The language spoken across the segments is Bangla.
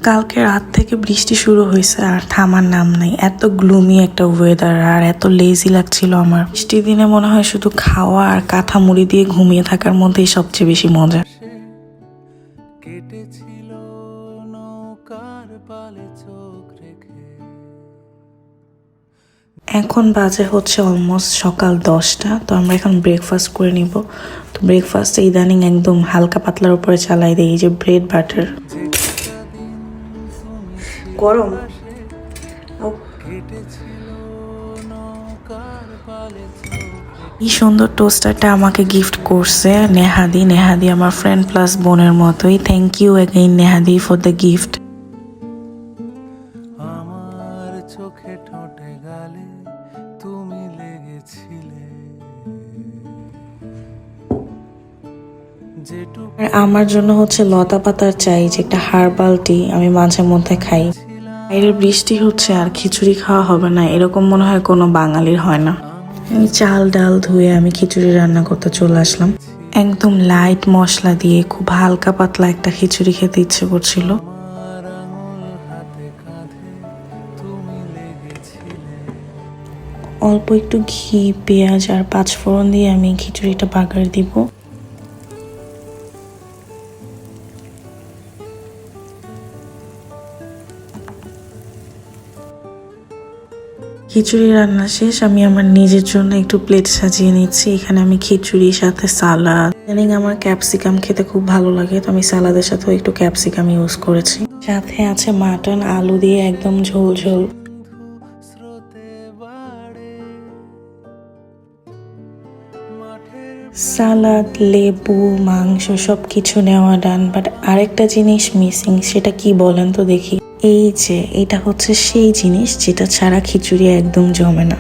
কালকে রাত থেকে বৃষ্টি শুরু হয়েছে আর থামার নাম নাই। এত গ্লুমি একটা ওয়েদার আর এত লেজি লাগছিল আমার। বৃষ্টির দিনে মনে হয় শুধু খাওয়া আর কাঁথা মুড়ি দিয়ে ঘুমিয়ে থাকার মধ্যেই সবচেয়ে বেশি মজা। কেটেছিল নৌকার পালে চোখ রেখে। এখন বাজে হচ্ছে অলমোস্ট সকাল 10টা। তো আমরা এখন ব্রেকফাস্ট করে নিব। তো ব্রেকফাস্টে ইদানিং একদম হালকা পাতলার উপরে চালাই দিই, এই যে ব্রেড বাটার। গরম কেটেছিল নৌকার পালে চোখ রেখে। এই সুন্দর টোস্টারটা আমাকে গিফট করছে নেহাদি। নেহাদি আমার ফ্রেন্ড প্লাস বোনের মতোই। থ্যাংক ইউ অ্যাগেইন নেহাদি ফর দ্য গিফট। আমার চোখে ঠোঁটে গালে তুমি লেগেছিলে। যেটুকু আর আমার জন্য হচ্ছে লতা পাতার চাই, যে একটা হার্বাল টি আমি মাঝে মধ্যে খাই। বাইরের বৃষ্টি হচ্ছে আর খিচুড়ি খাওয়া হবে না এরকম মনে হয় কোনো বাঙালির হয় না। আমি চাল ডাল ধুয়ে আমি খিচুড়ি রান্না করতে চলে আসলাম। একদম লাইট মশলা দিয়ে খুব হালকা পাতলা একটা খিচুড়ি খেতে ইচ্ছে করছিল। আমার আঙুল হাতে কাঁধে তুমি লেগেছিলে। অল্প একটু ঘি, পেঁয়াজ আর পাঁচফোড়ন দিয়ে আমি খিচুড়িটা বাগার দিব। খিচুড়ি রান্না শেষ। আমি আমার নিজের জন্য একটু প্লেট সাজিয়ে নিচ্ছি। এখানে আমি খিচুড়ির সাথে সালাদ, ইদানিং আমার ক্যাপসিকাম খেতে খুব ভালো লাগে, তো আমি সালাদের সাথেও একটু ক্যাপসিকাম ইউজ করেছি। সাথে আছে মাটন, আলু দিয়ে একদম ঝোল ঝোল। স্রোতে বাড়ে মাঠের সালাদ, লেবু, মাংস সবকিছু নেওয়া ডান, বাট আরেকটা জিনিস মিসিং। সেটা কি বলেন তো দেখি? এই যে এটা হচ্ছে সেই জিনিস যেটা ছাড়া খিচুড়ি একদম জমে না।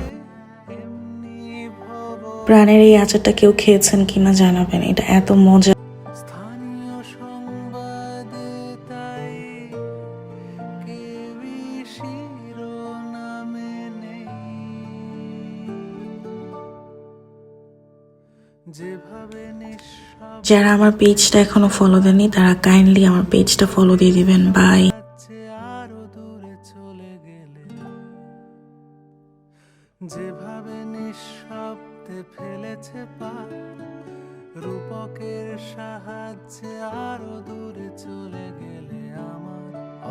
এমনি ভব। প্রাণের এই আচারটা কেউ খেয়েছেন কিনা জানাবেন, এটা এত মজা। স্থানীয় সংবাদে তাই কেউই শিরোনামে নেই। যেভাবে নিঃশব্দে যারা আমার পেজটা এখনো ফলো দেননি তারা কাইন্ডলি আমার পেজটা ফলো দিয়ে দিবেন। বাই। আরো দূরে চলে গেলে। যেভাবে নিঃশব্দে ফেলেছে পা রূপকের সাহায্যে আরো দূরে চলে গেলে। আমার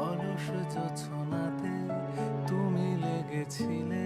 অলস জোছনাতে তুমি লেগেছিলে।